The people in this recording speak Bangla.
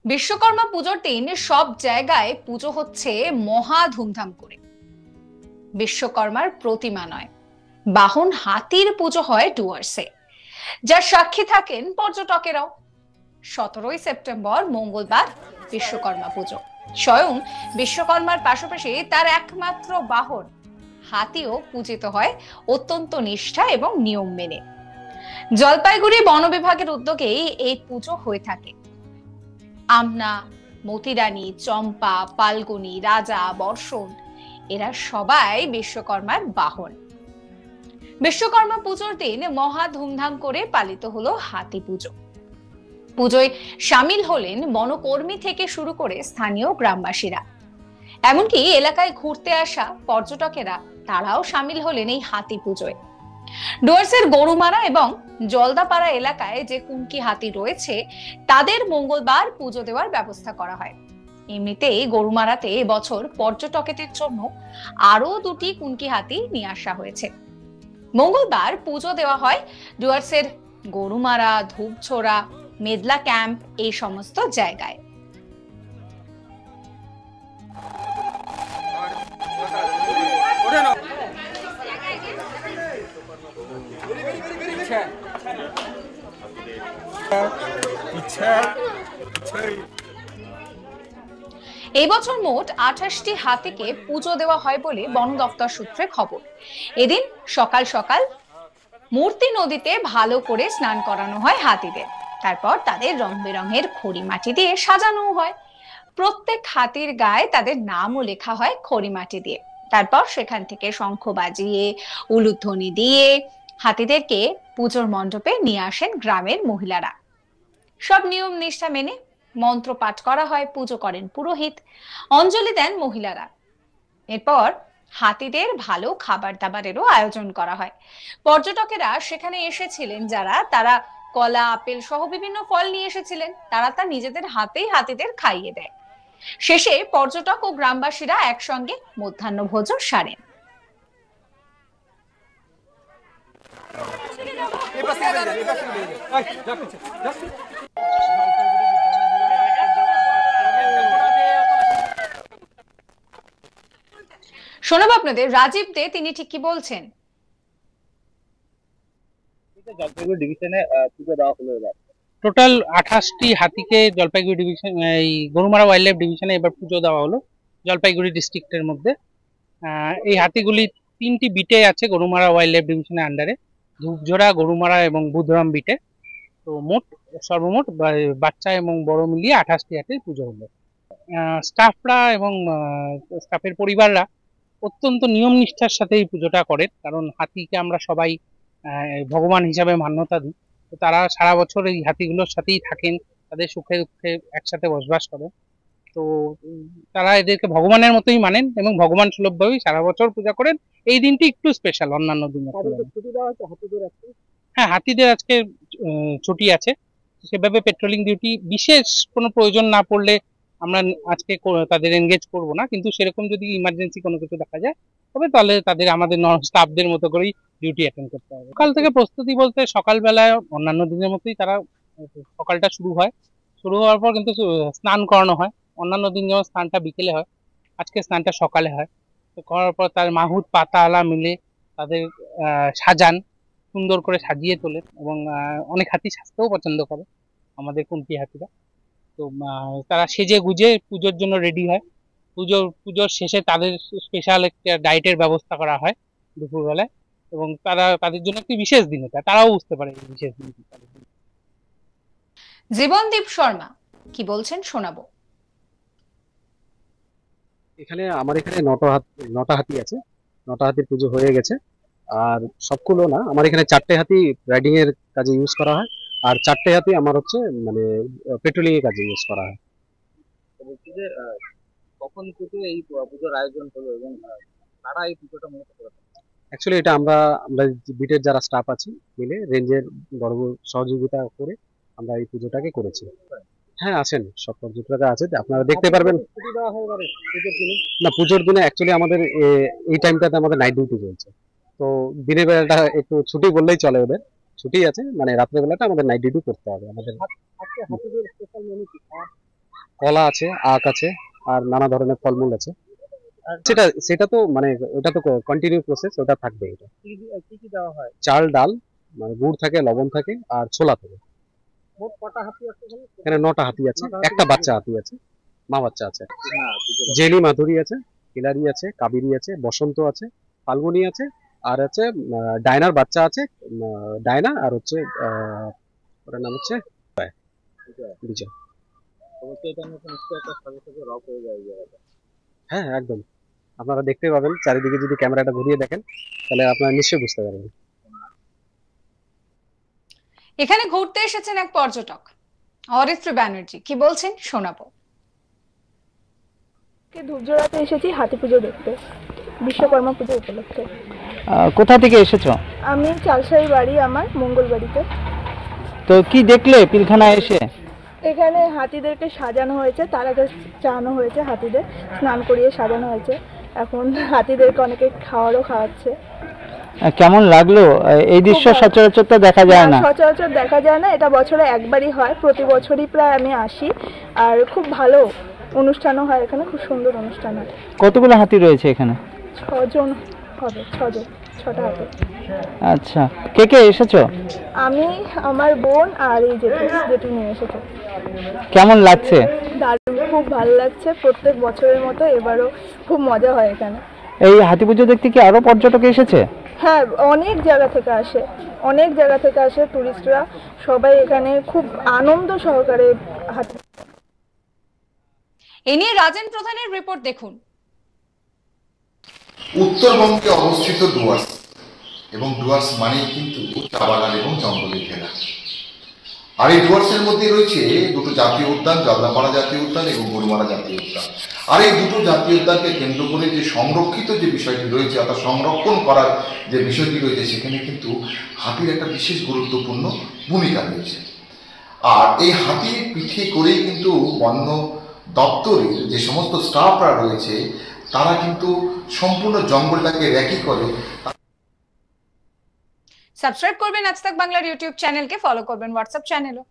বিশ্বকর্মা পুজোর দিন সব জায়গায় পুজো হচ্ছে মহা ধুমধাম করে। বিশ্বকর্মার প্রতিমা নয়, বাহন হাতির পুজো হয় ডুয়ার্সে, যার সাক্ষী থাকেন পর্যটকেরাও। 17 সেপ্টেম্বর মঙ্গলবার বিশ্বকর্মা পুজো। স্বয়ং বিশ্বকর্মার পাশাপাশি তার একমাত্র বাহন হাতিও পূজিত হয় অত্যন্ত নিষ্ঠা এবং নিয়ম মেনে। জলপাইগুড়ি বন বিভাগের উদ্যোগেই এই পুজো হয়ে থাকে। আমনা, মতিরানী, চম্পা, ফাল্গুনী, রাজা, বর্ষণ এরা সবাই বিশ্বকর্মার বাহন। বিশ্বকর্মা পুজোর দিন মহা ধুমধাম করে পালিত হলো হাতি পুজো। পুজোয় সামিল হলেন বনকর্মী থেকে শুরু করে স্থানীয় গ্রামবাসীরা, এমনকি এলাকায় ঘুরতে আসা পর্যটকেরা তারাও সামিল হলেন এই হাতি পুজোয়। ডুয়ার্সের গরুমারা এবং জলদাপাড়া এলাকায় যে কুনকি হাতি রয়েছে তাদের মঙ্গলবার পুজো দেওয়ার ব্যবস্থা করা হয়। এমনিতেই গরুমারাতে এবছর পর্যটকদের জন্য আরো 2টি কুনকি হাতি নিয়ে আসা হয়েছে। মঙ্গলবার পুজো দেওয়া হয় ডুয়ার্সের গরুমারা, ধূপছোড়া, মেদলা ক্যাম্প এই সমস্ত জায়গায়। এই বছর মোট 28টি হাতিকে পুজো দেওয়া হয় বলে বন দপ্তর সূত্রে খবর। এদিন সকাল সকাল মূর্তি নদীতে ভালো করে স্নান করানো হয় হাতিদের, তারপর তাদের রং বেরঙের খড়ি মাটি দিয়ে সাজানো হয়। প্রত্যেক হাতির গায়ে তাদের নামও লেখা হয় খড়ি মাটি দিয়ে। তারপর সেখান থেকে শঙ্খ বাজিয়ে, উলুধ্বনি দিয়ে হাতিদেরকে পুজোর মণ্ডপে নিয়ে আসেন গ্রামের মহিলারা। সব নিয়ম নিষ্ঠা মেনে মন্ত্র পাঠ করা হয়, পুজো করেন পুরোহিত, অঞ্জলি দেন মহিলারা। এরপর হাতিদের ভালো খাবার দাবারেরও আয়োজন করা হয়। পর্যটকেরা সেখানে এসেছিলেন তারা কলা, আপেল সহ বিভিন্ন ফল নিয়ে এসেছিলেন, তারা তা নিজেদের হাতেই হাতিদের খাইয়ে দেয়। শেষে পর্যটক ও গ্রামবাসীরা একসঙ্গে মধ্যাহ্ন ভোজন সারেন। শোনাবো আপনাদের রাজীব দে, তিনি ঠিক কি বলছেন। জলপাইগুড়ি ডিভিশনে পুজো দেওয়া হলো এবার। টোটাল 28টি হাতিকে জলপাইগুড়ি ডিভিশন, এই গরুমারা ওয়াইল্ড লাইফ ডিভিশনে এবার পুজো দেওয়া হলো জলপাইগুড়ি ডিস্ট্রিক্টের মধ্যে। এই হাতিগুলি 3টি বিটে আছে গরুমারা ওয়াইল্ড লাইফ ডিভিশনের আন্ডারে, ধূপঝোড়া, গরুমারা এবং বুধরাম বিটে। তো সর্বমোট বাচ্চা এবং বড় মিলিয়ে 28টি হাতির পুজো হলো। স্টাফরা এবং স্টাফের পরিবাররা অত্যন্ত নিয়ম নিষ্ঠার সাথে এই পুজোটা করেন, কারণ হাতিকে আমরা সবাই ভগবান হিসাবে মান্যতা দিই। তো তারা সারা বছর এই হাতিগুলোর সাথেই থাকেন, তাদের সুখে দুঃখে একসাথে বসবাস করেন। তো তারা এদেরকে ভগবানের মতোই মানেন এবং ভগবান সুলভভাবেই সারা বছর পূজা করেন। এই দিনটি একটু স্পেশাল অন্যান্য দিনের তুলনায়। হ্যাঁ, হাতিদের আজকে ছুটি আছে, সেভাবে পেট্রোলিং ডিউটি বিশেষ কোনো প্রয়োজন না পড়লে আমরা আজকে তাদের এনগেজ করব না, কিন্তু সেরকম যদি ইমার্জেন্সি কোনো কিছু দেখা যায় তবে তাহলে তাদের আমাদের স্টাফদের মতো করেই ডিউটি অ্যাটেন্ড করতে হবে। সকাল থেকে প্রস্তুতি বলতে সকালবেলায় অন্যান্য দিনের মতোই তারা সকালটা শুরু হওয়ার পর কিন্তু স্নান করানো হয়। অন্যান্য দিন যেমন স্নানটা বিকেলে হয়, আজকে স্নানটা সকালে হয়। তো করার পর তার মাহুত পাতা আলা মিলে তাদের সাজান, সুন্দর করে সাজিয়ে তোলেন এবং অনেক হাতি সাজতেও পছন্দ করে আমাদের কুনকি হাতিরা। তো তারা সেজে গুজে পুজোর জন্য রেডি হয়। পুজোর শেষে তাদের স্পেশাল একটা ডায়েটের ব্যবস্থা করা হয় দুপুরবেলায়, এবং তাদের জন্য একটি বিশেষ দিন, তারাও বুঝতে পারে এই বিশেষ দিন। জীবনদীপ শর্মা কি বলছেন শোনাবো। আমার এখানে 9টা হাতি আছে, 9টা হাতির পুজো হয়ে গেছে। আর সবগুলো না, আমার এখানে 4টে হাতি রাইডিং এর কাজে ইউজ করা হয়, আর 4টে হাতি আমার হচ্ছে মানে পেট্রোলিং এর কাজে ইউজ করা হয়। বলছি যে কখন থেকে এই পুজোর আয়োজন হলো এবং কারা এই পুজোটা মূলত করে? অ্যাকচুয়ালি এটা আমরা আমরা বিটের যারা স্টাফ আছি মিলে রেঞ্জের বড় সহযোগিতা করে আমরা এই পুজোটাকে করেছি। হ্যাঁ আছেন, সব পর্যটকরা আছে, আপনারা দেখতে পারবেন। ছুটি দেওয়া হয় এবারে পুজোর দিনে? না, পুজোর দিনে অ্যাকচুয়ালি আমাদের এই টাইমটাতে আমাদের নাইট ডিউটি চলছে, তো দিনের বেলাটা একটু ছুটি বললেই চলে, ওদের ছুটি আছে, মানে রাত্রে বেলাটা আমাদের নাইট ডিউটি করতে হবে আমাদের। আজকে হাতিদের স্পেশাল মেনু কি? কলা আছে, আখ আছে, আর নানা ধরনের ফলমূল আছে। সেটা সেটা তো মানে ওটা তো কন্টিনিউ প্রসেস, ওটা থাকবে। এটা কি কি দেওয়া হয়? চাল, ডাল, মানে গুড় থাকে, লবণ থাকে, আর ছোলা থাকে। মোট কটা হাতি আছে এখানে 9টা হাতি আছে, একটা বাচ্চা হাতি আছে, মা বাচ্চা আছে। এখানে? জেনি মাধুরী আছে, কিলারি আছে, কাবেরী আছে, বসন্ত আছে, ফাল্গুনী আছে, আর হচ্ছে ডায়নার বাচ্চা আছে, ডায়না, আর হচ্ছে ওটার নাম হচ্ছে বিজয়। অবশ্যই এটা নতুন একটা সাথে সাথে রক হয়ে যায় জায়গাটা। হ্যাঁ একদম, আপনারা দেখতে পাবেন চারিদিকে, যদি ক্যামেরাটা ঘুরিয়ে দেখেন তাহলে আপনারা নিশ্চয়ই বুঝতে পারবেন। এখানে ঘুরতে এসেছেন এক পর্যটক অরিত্র ব্যানার্জি, কি বলছেন শোনাবো। ধূপজোড়াতে এসেছি হাতি পুজো দেখতে, বিশ্বকর্মা পুজো উপলক্ষে। কোথা থেকে এসেছো? আমি চালসাই বাড়ি, আমার মঙ্গলবাড়িতে। তো কি দেখলে পিলখানায় এসে? এখানে হাতিদেরকে সাজানো হয়েছে, তার আগে চানো হয়েছে, হাতিদের স্নান করিয়ে সাজানো হয়েছে, এখন হাতিদেরকে অনেকে খাওয়ারও খাওয়াচ্ছে। কেমন লাগলো? এই দৃশ্য সচরাচর তো দেখা যায় না। সচরাচর দেখা যায় না, এটা বছরে একবারই হয়, প্রতি বছরই প্রায় আমি আসি, আর খুব ভালো অনুষ্ঠানও হয় এখানে, খুব সুন্দর অনুষ্ঠান হয়। কতগুলো হাতি রয়েছে এখানে? 6জন হবে, 6টা হাতি। আচ্ছা, কে কে এসেছো? আমি, আমার বোন আর এই জেঠু নিয়ে এসেছে। কেমন লাগছে? দারুণ, খুব ভালো লাগছে, প্রত্যেক বছরের মতো এবারও খুব মজা হয় এখানে। এই হাতি পুজো দেখতে কি আরো পর্যটক এসেছে? হ্যাঁ, অনেক জায়গা থেকে আসে, অনেক জায়গা থেকে আসে টুরিস্টরা, সবাই এখানে খুব আনন্দ সহকারে হাতি। এ নিয়ে রাজেন প্রধানের রিপোর্ট দেখুন। উত্তরবঙ্গে অবস্থিত ডুয়ার্স, এবং ডুয়ার্স মানেই কিন্তু চা বাগান এবং জঙ্গলে ঘেরা। আর এই ডুয়ার্সের মধ্যে রয়েছে দুটো জাতীয় উদ্যান, জলদাপাড়া জাতীয় উদ্যান এবং গরুমারা জাতীয় উদ্যান। আর এই দুটো জাতীয় উদ্যানকে কেন্দ্র করে যে সংরক্ষিত যে বিষয়টি রয়েছে, অর্থাৎ সংরক্ষণ করার যে বিষয়টি রয়েছে, সেখানে কিন্তু হাতির একটা বিশেষ গুরুত্বপূর্ণ ভূমিকা রয়েছে। আর এই হাতির পিঠে করেই কিন্তু বন্য দপ্তরের যে সমস্ত স্টাফরা রয়েছে, তারা কিন্তু সম্পূর্ণ জঙ্গলটাকে র্যাকি করে। সাবস্ক্রাইব করবেন আজ তাক বাংলার ইউটিউব চ্যানেলকে, ফলো করবেন হোয়াটসঅ্যাপ চ্যানেলও।